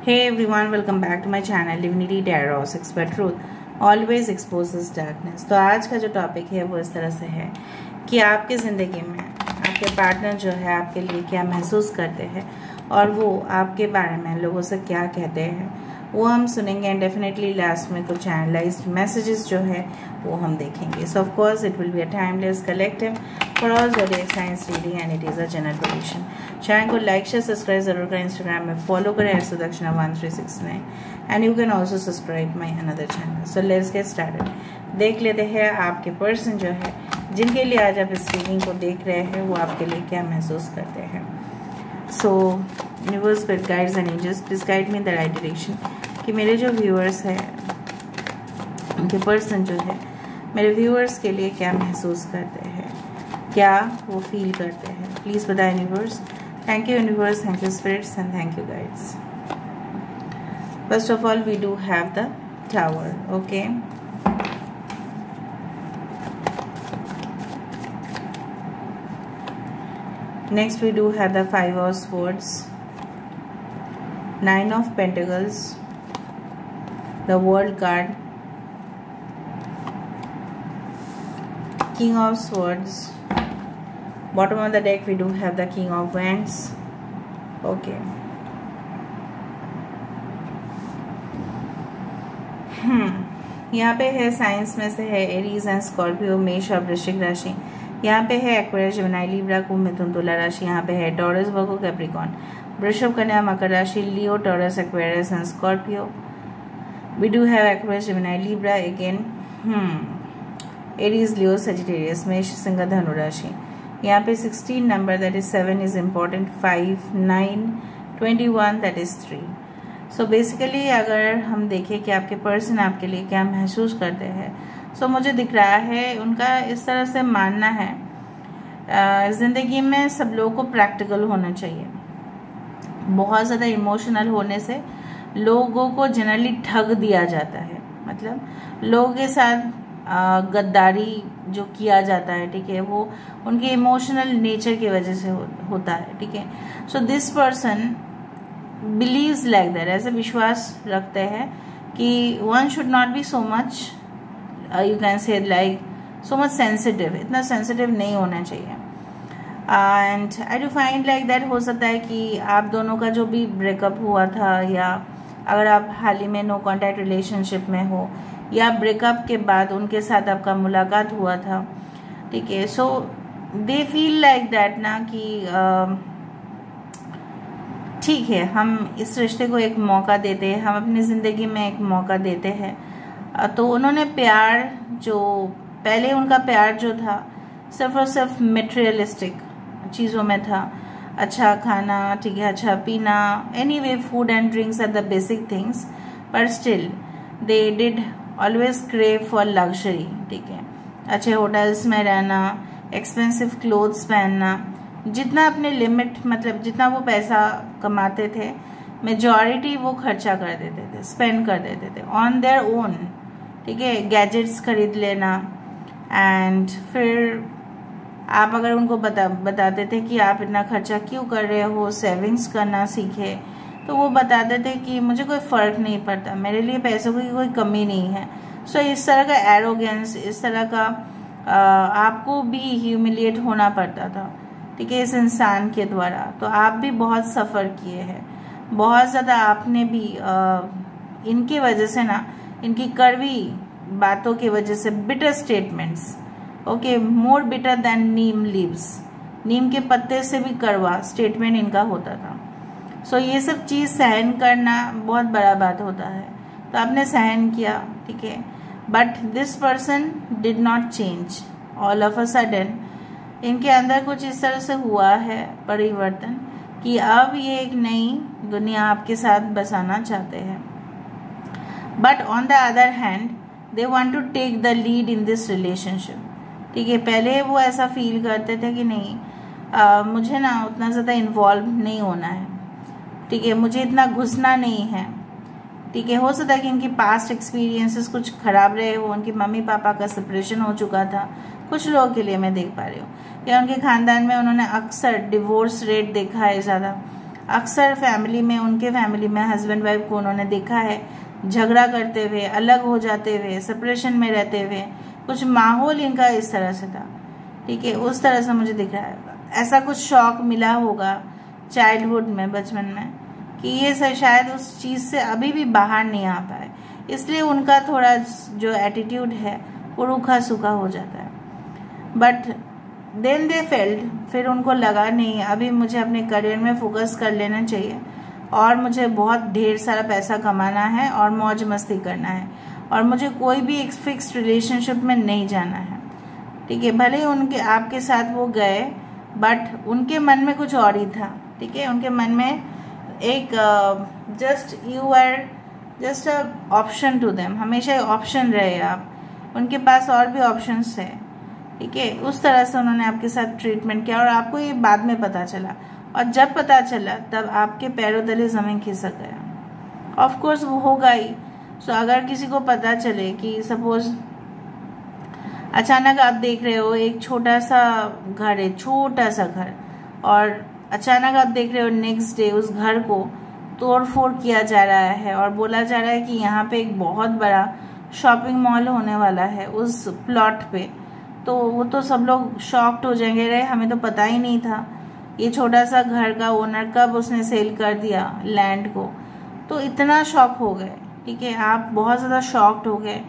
Hey everyone, welcome back to my channel Divinity Tarot Expert Truth Always Exposes Darkness। तो आज का जो topic है वो इस तरह से है कि आपकी ज़िंदगी में आपके पार्टनर जो है आपके लिए क्या महसूस करते हैं और वो आपके बारे में लोगों से क्या कहते हैं वो हम सुनेंगे एंड डेफिनेटली लास्ट में कुछ एनालाइज्ड मैसेजेस जो है वो हम देखेंगे। सो of course it will be a timeless collective for all zodiac science reading and it is a general prediction. Channel को लाइक शेयर सब्सक्राइब जरूर करें, इंस्टाग्राम में फॉलो करें Sudakshina 1369 and you can also subscribe my another channel. So let's get started. देख लेते हैं आपके person जो है जिनके लिए आज आप इस रीडिंग को देख रहे हैं वो आपके लिए क्या महसूस करते हैं। So universe spirit guides and angels please guide me in the right direction कि मेरे जो व्यूअर्स हैं उनके पर्सन जो है मेरे व्यूअर्स के लिए क्या महसूस करते हैं, क्या वो फील करते हैं। प्लीज़ बताएं universe. Thank you universe, thank you spirits and thank you guides. First of all we do have the tower. Okay, next we do have the 5 of swords, 9 of pentacles, the world card, king of swords, bottom of the deck we do have the king of wands. Okay, यहाँ पे है science में से है Aries and Scorpio, मेष और वृश्चिक राशि। यहाँ पे है एक्वेरियस, जेमिनी, लिब्रा, कुंभ, मिथुन, तुला राशि। यहाँ पे है टॉरस, वर्गो, कैप्रिकॉर्न, वृषभ, कन्या, मकर राशि, Leo, Taurus, Aquarius and Scorpio. We do have Aquarius, Gemini, Libra again, Aries, Leo, Sagittarius, मेष, सिंह, धनु राशि। यहाँ पे 16 number that is 7 is important, 5, 9, 21 that is 3। So basically अगर हम देखें कि आपके पर्सन आपके लिए क्या महसूस करते हैं, सो मुझे दिख रहा है उनका इस तरह से मानना है ज़िंदगी में सब लोगों को प्रैक्टिकल होना चाहिए। बहुत ज़्यादा इमोशनल होने से लोगों को जनरली ठग दिया जाता है, मतलब लोगों के साथ गद्दारी जो किया जाता है, ठीक है, वो उनके इमोशनल नेचर की वजह से होता है, ठीक है। So this person believes like that, ऐसे विश्वास रखते हैं कि one should not be so much you can say like so much sensitive, इतना सेंसिटिव नहीं होना चाहिए। And I do find like that हो सकता है कि आप दोनों का जो भी ब्रेकअप हुआ था या अगर आप हाल ही में नो कॉन्टैक्ट रिलेशनशिप में हो या ब्रेकअप के बाद उनके साथ आपका मुलाकात हुआ था, ठीक है, सो दे फील लाइक दैट ना कि ठीक है हम इस रिश्ते को एक मौका देते हैं, हम अपनी ज़िंदगी में एक मौका देते हैं। तो उन्होंने प्यार जो पहले उनका प्यार जो था सिर्फ और सिर्फ मटेरियलिस्टिक चीज़ों में था, अच्छा खाना, ठीक है, अच्छा पीना, anyway food and drinks are the basic things, पर still they did always crave for luxury, ठीक है, अच्छे होटल्स में रहना, एक्सपेंसिव क्लोथ्स पहनना, जितना अपने लिमिट मतलब जितना वो पैसा कमाते थे मेजॉरिटी वो खर्चा कर देते थे, स्पेंड कर देते थे ऑन देयर ओन, ठीक है, गैजेट्स खरीद लेना। एंड फिर आप अगर उनको बताते थे कि आप इतना खर्चा क्यों कर रहे हो, सेविंग्स करना सीखे, तो वो बताते थे कि मुझे कोई फ़र्क नहीं पड़ता, मेरे लिए पैसों की कोई कमी नहीं है। सो इस तरह का एरोगेंस, इस तरह का आपको भी ह्यूमिलिएट होना पड़ता था, ठीक है, इस इंसान के द्वारा। तो आप भी बहुत सफ़र किए हैं, बहुत ज़्यादा आपने भी इनकी वजह से ना, इनकी कड़वी बातों की वजह से, बिटर स्टेटमेंट्स, ओके, मोर बिटर देन नीम लीव्स, नीम के पत्ते से भी कड़वा स्टेटमेंट इनका होता था। सो ये सब चीज़ सहन करना बहुत बड़ा बात होता है, तो आपने सहन किया, ठीक है, but this person did not change. All of a sudden इनके अंदर कुछ इस तरह से हुआ है परिवर्तन कि अब ये एक नई दुनिया आपके साथ बसाना चाहते हैं। But on the other hand they want to take the lead in this relationship, ठीक है। पहले वो ऐसा फील करते थे कि नहीं मुझे ना उतना ज़्यादा इन्वॉल्व नहीं होना है, ठीक है, मुझे इतना घुसना नहीं है, ठीक है। हो सकता है कि इनकी पास्ट एक्सपीरियंसेस कुछ खराब रहे हो, उनके मम्मी पापा का सेपरेशन हो चुका था, कुछ लोगों के लिए मैं देख पा रही हूँ, या उनके खानदान में उन्होंने अक्सर डिवोर्स रेट देखा है ज़्यादा, अक्सर फैमिली में, उनके फैमिली में हस्बैंड वाइफ को उन्होंने देखा है झगड़ा करते हुए, अलग हो जाते हुए, सेपरेशन में रहते हुए। कुछ माहौल इनका इस तरह से था, ठीक है, उस तरह से मुझे दिख रहा है। ऐसा कुछ शौक मिला होगा चाइल्डहुड में, बचपन में, कि ये शायद उस चीज़ से अभी भी बाहर नहीं आ पाए, इसलिए उनका थोड़ा जो एटीट्यूड है वो रूखा सूखा हो जाता है। बट देन दे फेल्ड, फिर उनको लगा नहीं, अभी मुझे अपने करियर में फोकस कर लेना चाहिए और मुझे बहुत ढेर सारा पैसा कमाना है और मौज मस्ती करना है और मुझे कोई भी एक फिक्स्ड रिलेशनशिप में नहीं जाना है, ठीक है। भले ही उनके आपके साथ वो गए, बट उनके मन में कुछ और ही था, ठीक है। उनके मन में एक just you are just a option to them, हमेशा ऑप्शन रहे आप, उनके पास और भी ऑप्शंस है, ठीक है। उस तरह से उन्होंने आपके साथ ट्रीटमेंट किया और आपको ये बाद में पता चला, और जब पता चला तब आपके पैरों तले ज़मीन खिसक गया। ऑफ कोर्स वो होगा ही। सो अगर किसी को पता चले कि सपोज अचानक आप देख रहे हो एक छोटा सा घर है, छोटा सा घर, और अचानक आप देख रहे हो नेक्स्ट डे उस घर को तोड़ फोड़ किया जा रहा है और बोला जा रहा है कि यहाँ पे एक बहुत बड़ा शॉपिंग मॉल होने वाला है उस प्लॉट पे, तो वो तो सब लोग शॉक्ड हो जाएंगे, रे हमें तो पता ही नहीं था, ये छोटा सा घर का ओनर कब उसने सेल कर दिया लैंड को, तो इतना शॉक हो गए, ठीक है। आप बहुत ज़्यादा शॉक्ड हो गए,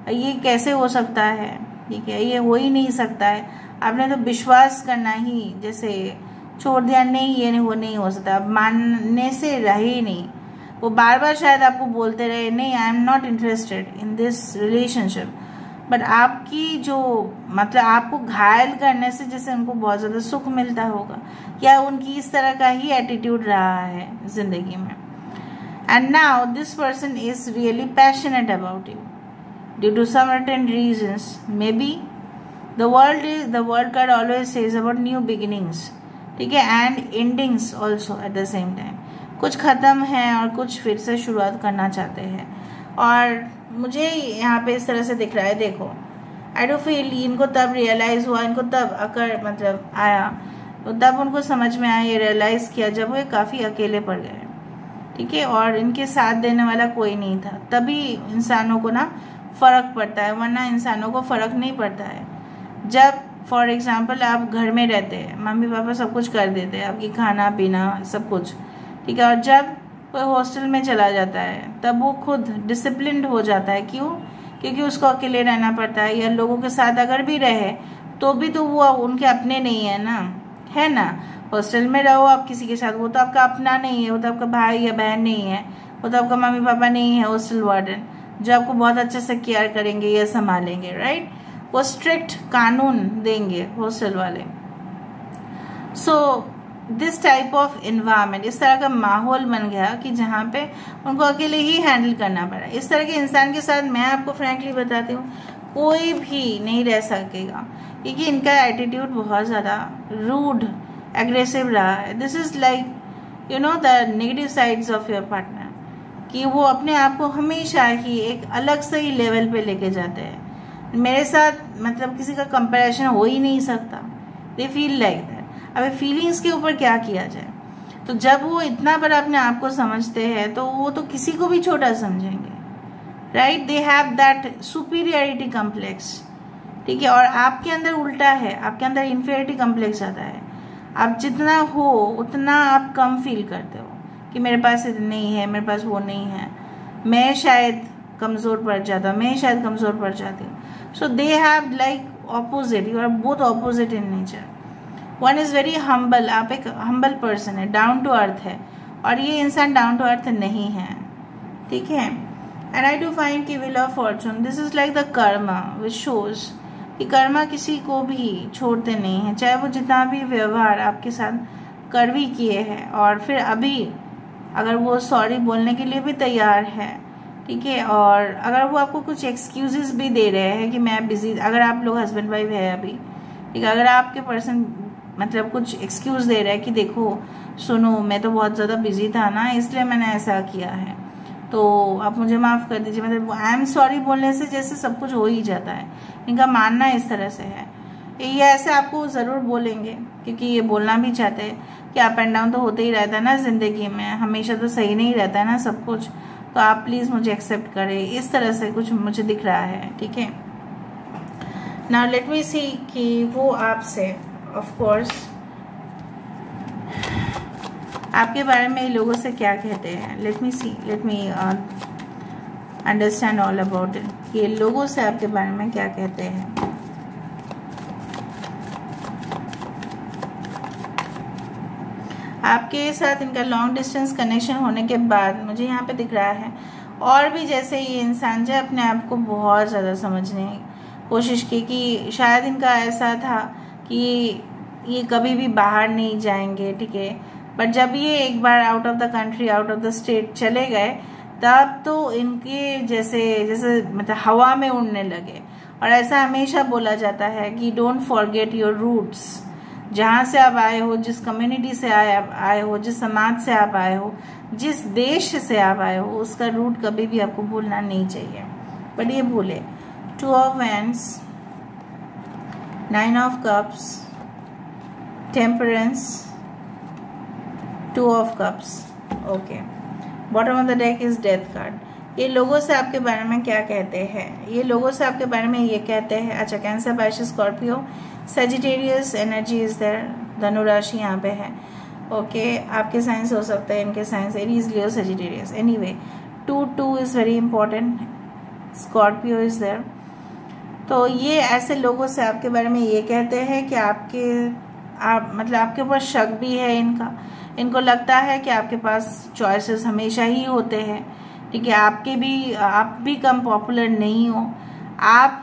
ये कैसे हो सकता है, ठीक है, ये हो ही नहीं सकता है। आपने तो विश्वास करना ही जैसे छोड़ दिया, नहीं ये वो नहीं हो सकता, अब मानने से रहे ही नहीं। वो बार बार शायद आपको बोलते रहे, नहीं I am not interested in this relationship, but आपकी जो मतलब आपको घायल करने से जैसे उनको बहुत ज़्यादा सुख मिलता होगा, या उनकी इस तरह का ही एटीट्यूड रहा है जिंदगी में। And now this person is really passionate about you due to some certain reasons, maybe the world card always says about new beginnings, ठीक है, and endings also at the same time. कुछ ख़त्म है और कुछ फिर से शुरुआत करना चाहते हैं, और मुझे यहाँ पे इस तरह से दिख रहा है। देखो, आई डू फील इनको तब रियलाइज़ हुआ, इनको तब अकर मतलब आया, तो तब उनको समझ में आया, ये रियलाइज़ किया जब वो काफ़ी अकेले पड़ गए, ठीक है, और इनके साथ देने वाला कोई नहीं था। तभी इंसानों को ना फ़र्क पड़ता है, वरना इंसानों को फ़र्क नहीं पड़ता है। जब फॉर एग्जाम्पल आप घर में रहते हैं, मम्मी पापा सब कुछ कर देते हैं, आपकी खाना पीना सब कुछ, ठीक है, और जब कोई हॉस्टल में चला जाता है तब वो खुद डिसिप्लिन्ड हो जाता है। क्यों? क्योंकि उसको अकेले रहना पड़ता है, या लोगों के साथ अगर भी रहे तो भी तो वो उनके अपने नहीं है ना, है ना। हॉस्टल में रहो आप किसी के साथ, वो तो आपका अपना नहीं है, वो तो आपका भाई या बहन नहीं है, वो तो आपका मम्मी पापा नहीं है, हॉस्टल वार्डन जो आपको बहुत अच्छे से केयर करेंगे या संभालेंगे, राइट। वो स्ट्रिक्ट कानून देंगे हॉस्टल वाले। So this type of environment, इस तरह का माहौल बन गया कि जहाँ पे उनको अकेले ही हैंडल करना पड़ा। इस तरह के इंसान के साथ मैं आपको फ्रैंकली बताती हूँ, कोई भी नहीं रह सकेगा, क्योंकि इनका एटीट्यूड बहुत ज़्यादा रूड एग्रेसिव रहा है। This is like you know the negative sides of your partner, कि वो अपने आप को हमेशा ही एक अलग से ही लेवल पे लेके जाते हैं। मेरे साथ मतलब किसी का कंपैरिजन हो ही नहीं सकता, दे फील लाइक दैट। अब फीलिंग्स के ऊपर क्या किया जाए, तो जब वो इतना बड़ा अपने आप को समझते हैं तो वो तो किसी को भी छोटा समझेंगे, right. They have that superiority complex, ठीक है, और आपके अंदर उल्टा है, आपके अंदर इन्फीरियरिटी कम्प्लेक्स आता है। आप जितना हो उतना आप कम फील करते हो कि मेरे पास नहीं है, मेरे पास वो नहीं है, मैं शायद कमज़ोर पड़ जाता, मैं शायद कमज़ोर पड़ जाती हूँ। So they have like opposite, you are both opposite in nature. One is very humble, आप एक हम्बल पर्सन है, डाउन टू अर्थ है, और ये इंसान डाउन टू अर्थ नहीं है, ठीक है। एंड आई डू फाइंड कि wheel of Fortune, this is like the Karma which shows कि कर्मा किसी को भी छोड़ते नहीं है, चाहे वो जितना भी व्यवहार आपके साथ कर भी किए हैं, और फिर अभी अगर वो सॉरी बोलने के लिए भी तैयार है, ठीक है, और अगर वो आपको कुछ एक्सक्यूजेस भी दे रहे हैं कि मैं बिजी, अगर आप लोग हस्बैंड वाइफ है अभी, ठीक है, अगर आपके पर्सन मतलब कुछ एक्सक्यूज दे रहा है कि देखो सुनो मैं तो बहुत ज़्यादा बिजी था ना, इसलिए मैंने ऐसा किया है, तो आप मुझे माफ़ कर दीजिए, मतलब आई एम सॉरी बोलने से जैसे सब कुछ हो ही जाता है, इनका मानना इस तरह से है। ये ऐसे आपको ज़रूर बोलेंगे क्योंकि ये बोलना भी चाहते हैं, कि अप एंड डाउन तो होते ही रहता है ना ज़िंदगी में, हमेशा तो सही नहीं रहता है ना सब कुछ, तो आप प्लीज़ मुझे एक्सेप्ट करें। इस तरह से कुछ मुझे दिख रहा है, ठीक है। नाउ लेट मी सी कि वो आपसे ऑफ कोर्स आपके बारे में लोगों से क्या कहते हैं। Let me see, let me understand all about it. ये लोगों से आपके बारे में क्या कहते हैं। आपके साथ इनका लॉन्ग डिस्टेंस कनेक्शन होने के बाद मुझे यहाँ पे दिख रहा है और भी जैसे ये इंसान जो अपने आप को बहुत ज़्यादा समझने की कोशिश की कि शायद इनका ऐसा था कि ये कभी भी बाहर नहीं जाएंगे, ठीक है। बट जब ये एक बार out of the country, out of the state चले गए, तब तो इनके जैसे मतलब हवा में उड़ने लगे। और ऐसा हमेशा बोला जाता है कि डोंट फॉरगेट योर रूट्स। जहाँ से आप आए हो, जिस कम्युनिटी से आए हो, जिस समाज से आप आए हो, जिस देश से आप आए हो, उसका रूट कभी भी आपको भूलना नहीं चाहिए। बट ये भूले। 2 of Wands, 9 of Cups, Temperance, 2 of Cups, okay. Bottom of the deck is Death card. ये लोगों से आपके बारे में क्या कहते हैं। ये लोगों से आपके बारे में ये कहते हैं, अच्छा, Cancer, Pisces, Scorpio, Sagittarius energy is there, धनु राशि यहाँ पे है, ओके। आपके साइंस हो सकते हैं, इनके signs Aries, Leo, Sagittarius. Anyway 2 is very important, Scorpio is there. तो ये ऐसे लोगों से आपके बारे में ये कहते हैं कि मतलब आपके ऊपर शक भी है इनका। इनको लगता है कि आपके पास चॉइसेस हमेशा ही होते हैं, ठीक है। आप भी कम पॉपुलर नहीं हो, आप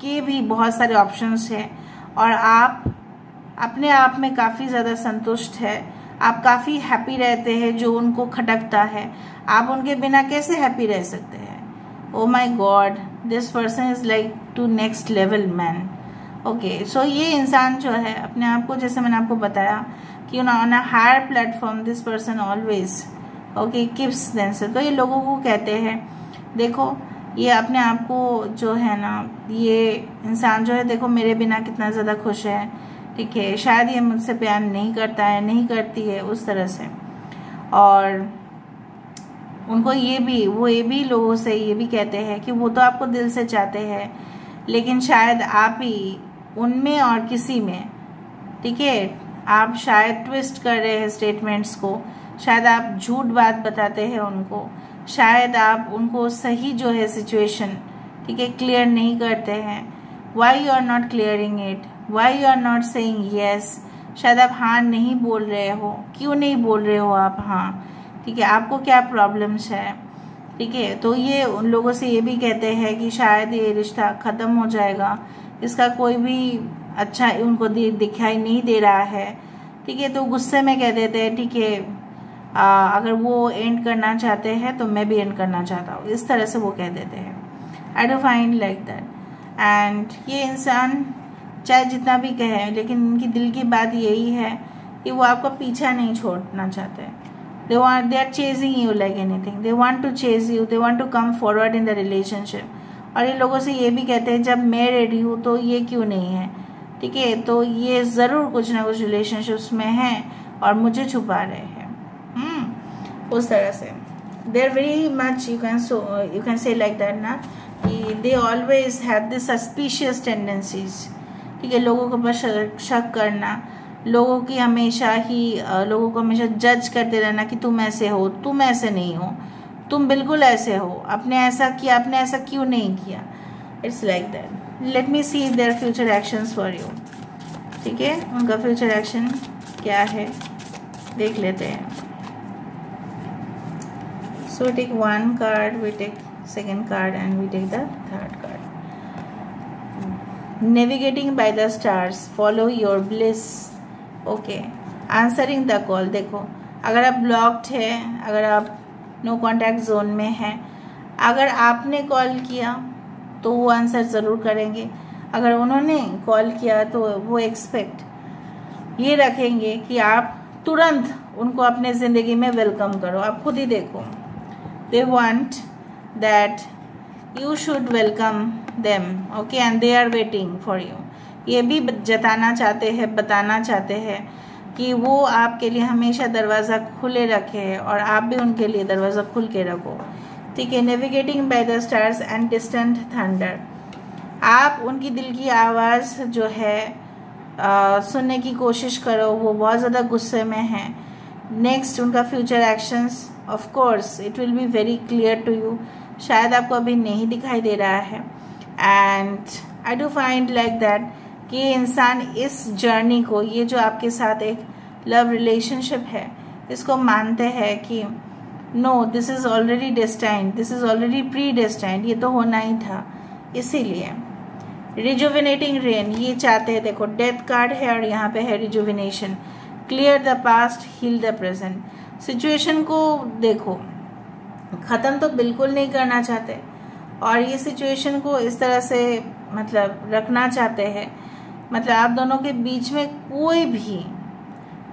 के भी बहुत सारे ऑप्शंस हैं और आप अपने आप में काफ़ी ज़्यादा संतुष्ट है। आप काफ़ी हैप्पी रहते हैं, जो उनको खटकता है। आप उनके बिना कैसे हैप्पी रह सकते हैं। Oh my god, this person is like to next level man, okay. So ये इंसान जो है अपने आप को, जैसे मैंने आपको बताया कि on a higher platform this person always, okay, keeps themselves. तो ये लोगों को कहते हैं, देखो ये अपने आप को जो है ना, ये इंसान जो है, देखो मेरे बिना कितना ज़्यादा खुश है, ठीक है। शायद ये मुझसे प्यार नहीं करता है, नहीं करती है, उस तरह से। और उनको वो ये भी लोगों से ये भी कहते हैं कि वो तो आपको दिल से चाहते हैं, लेकिन शायद आप ही उनमें और किसी में, ठीक है, आप शायद ट्विस्ट कर रहे हैं स्टेटमेंट्स को, शायद आप झूठ बात बताते हैं उनको, शायद आप उनको सही जो है सिचुएशन, ठीक है, क्लियर नहीं करते हैं। Why you are not clearing it, why you are not saying yes. शायद आप हाँ नहीं बोल रहे हो, क्यों नहीं बोल रहे हो आप हाँ, ठीक है, आपको क्या प्रॉब्लम्स है, ठीक है। तो ये उन लोगों से ये भी कहते हैं कि शायद ये रिश्ता ख़त्म हो जाएगा, इसका कोई भी अच्छा उनको दिखाई नहीं दे रहा है, ठीक है। तो गुस्से में कह देते हैं, ठीक है, अगर वो एंड करना चाहते हैं तो मैं भी एंड करना चाहता हूँ, इस तरह से वो कह देते हैं। आई do find like that. And ये इंसान चाहे जितना भी कहे, लेकिन इनकी दिल की बात यही है कि वो आपका पीछा नहीं छोड़ना चाहते। they are chasing you like anything, they want to chase you, they want to come forward in the relationship। और ये लोगों से ये भी कहते हैं, जब मैं रेडी हूँ तो ये क्यों नहीं है, ठीक है। तो ये ज़रूर कुछ ना कुछ रिलेशनशिप्स में हैं और मुझे छुपा रहे हैं, उस तरह से। they are very much, you can say like that ना, कि they always have this suspicious tendencies, ठीक है। लोगों के ऊपर शक करना, लोगों को हमेशा जज करते रहना कि तुम ऐसे हो, तुम ऐसे नहीं हो, तुम बिल्कुल ऐसे हो, आपने ऐसा किया, आपने ऐसा क्यों नहीं किया। It's like that. Let me see their future actions for you, ठीक है। उनका फ्यूचर एक्शन क्या है देख लेते हैं। So take 1 card, we take 2nd card and we take the 3rd card. Navigating by the stars, follow your bliss, okay. Answering the call, देखो अगर आप ब्लॉक्ड है, अगर आप नो कॉन्टैक्ट जोन में हैं, अगर आपने कॉल किया तो वो आंसर ज़रूर करेंगे, अगर उन्होंने कॉल किया तो वो एक्सपेक्ट ये रखेंगे कि आप तुरंत उनको अपने ज़िंदगी में वेलकम करो। आप खुद ही देखो, they want that you should welcome them, okay, and they are waiting for you. ये भी जताना चाहते हैं, बताना चाहते हैं कि वो आपके लिए हमेशा दरवाज़ा खुले रखे और आप भी उनके लिए दरवाज़ा खुल के रखो, ठीक है। Navigating by the stars and distant thunder, आप उनकी दिल की आवाज़ जो है सुनने की कोशिश करो, वो बहुत ज़्यादा गुस्से में हैं। नेक्स्ट, उनका future actions, of course it will be very clear to you, शायद आपको अभी नहीं दिखाई दे रहा है। And I do find like that कि ये इंसान इस जर्नी को, ये जो आपके साथ एक लव रिलेशनशिप है, इसको मानते हैं कि no, this is already destined, this is already predestined, ये तो होना ही था। इसीलिए रिजुविनेटिंग रेन ये चाहते हैं। देखो डेथ कार्ड है और यहाँ पे है rejuvenation, clear the past, heal the present. Situation को देखो, ख़त्म तो बिल्कुल नहीं करना चाहते और ये सिचुएशन को इस तरह से मतलब रखना चाहते हैं, मतलब आप दोनों के बीच में कोई भी,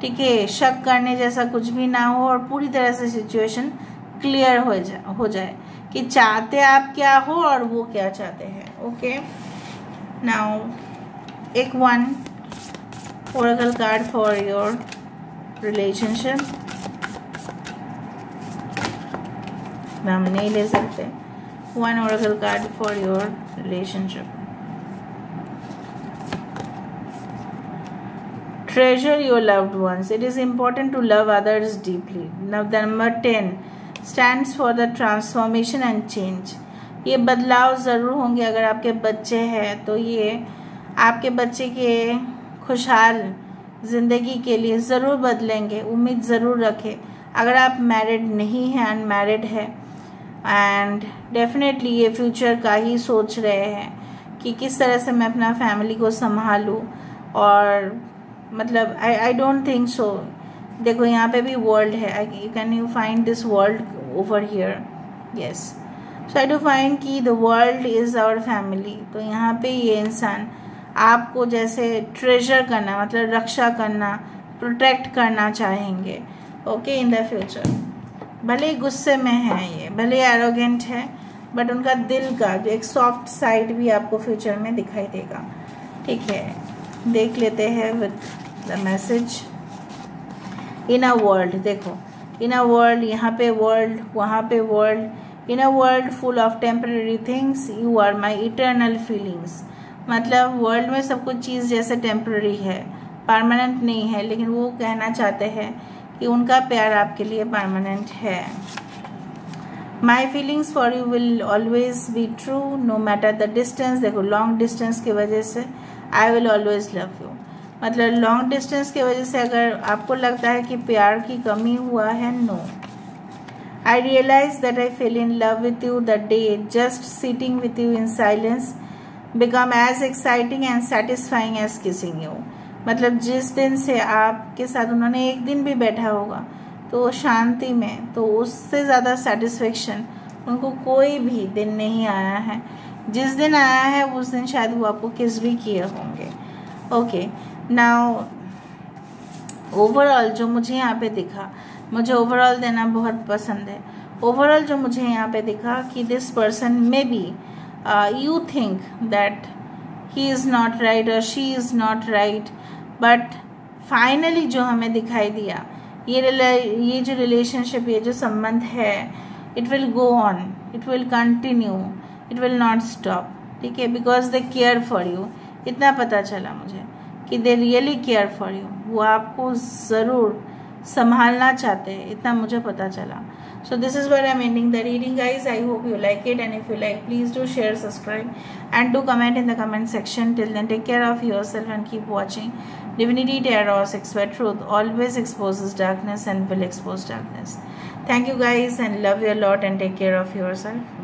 ठीक है, शक करने जैसा कुछ भी ना हो और पूरी तरह से सिचुएशन क्लियर हो जाए कि चाहते आप क्या हो और वो क्या चाहते हैं। ओके, नाउ एक 1 Oracle card for your relationship, हम नहीं ले सकते। 1 Oracle card for your relationship. Treasure your loved ones. It is important to love others deeply. Now the number 10 stands for the transformation and change. ये बदलाव ज़रूर होंगे। अगर आपके बच्चे हैं तो ये आपके बच्चे के खुशहाल ज़िंदगी के लिए ज़रूर बदलेंगे, उम्मीद ज़रूर रखें। अगर आप मैरिड नहीं हैं, अनमैरिड है, एंड डेफिनेटली ये फ्यूचर का ही सोच रहे हैं कि किस तरह से मैं अपना फैमिली को संभालूँ, और मतलब आई डोंट थिंक सो। देखो यहाँ पे भी वर्ल्ड है, can you find this world over here? Yes, so I do find कि the world is our family. तो यहाँ पे ये इंसान आपको जैसे ट्रेजर करना, मतलब रक्षा करना, प्रोटेक्ट करना चाहेंगे, ओके, इन द फ्यूचर। भले ही गुस्से में है ये, भले ही एरोगेंट है, बट उनका दिल का जो एक सॉफ्ट साइड भी आपको फ्यूचर में दिखाई देगा, ठीक है। देख लेते हैं with the message. In a world, देखो इन अ वर्ल्ड, यहाँ पे वर्ल्ड, वहाँ पे world. In a world full of temporary things you are my eternal feelings, मतलब वर्ल्ड में सब कुछ चीज़ जैसे टेम्पररी है, परमानेंट नहीं है, लेकिन वो कहना चाहते हैं कि उनका प्यार आपके लिए परमानेंट है। My feelings for you will always be true no matter the distance. देखो लॉन्ग डिस्टेंस की वजह से I will always love you, मतलब लॉन्ग डिस्टेंस की वजह से अगर आपको लगता है कि प्यार की कमी हुआ है, no. I realise that I fell in love with you the day just sitting with you in silence become as exciting and satisfying as kissing you, मतलब जिस दिन से आपके साथ उन्होंने एक दिन भी बैठा होगा तो शांति में, तो उससे ज़्यादा सेटिस्फेक्शन उनको कोई भी दिन नहीं आया है। जिस दिन आया है उस दिन शायद वो आपको किस भी किए होंगे। ओके, नाउ ओवरऑल जो मुझे यहाँ पे दिखा, मुझे ओवरऑल देना बहुत पसंद है। ओवरऑल जो मुझे यहाँ पे दिखा कि this person may be you think that he is not right और she is not right, but finally जो हमें दिखाई दिया, ये जो रिलेशनशिप, ये जो संबंध है, it will go on, it will continue, it will not stop, ठीक है, because they care for you. इतना पता चला मुझे कि they really care for you, वो आपको ज़रूर संभालना चाहते हैं, इतना मुझे पता चला। So this is what I am ending the reading guys. I hope you like it, and if you like, please do share, subscribe, and do comment in the comment section. Till then, take care of yourself and keep watching. Divinity Tarot, Expert Truth always exposes darkness and will expose darkness. Thank you guys, and love you a lot, and take care of yourself.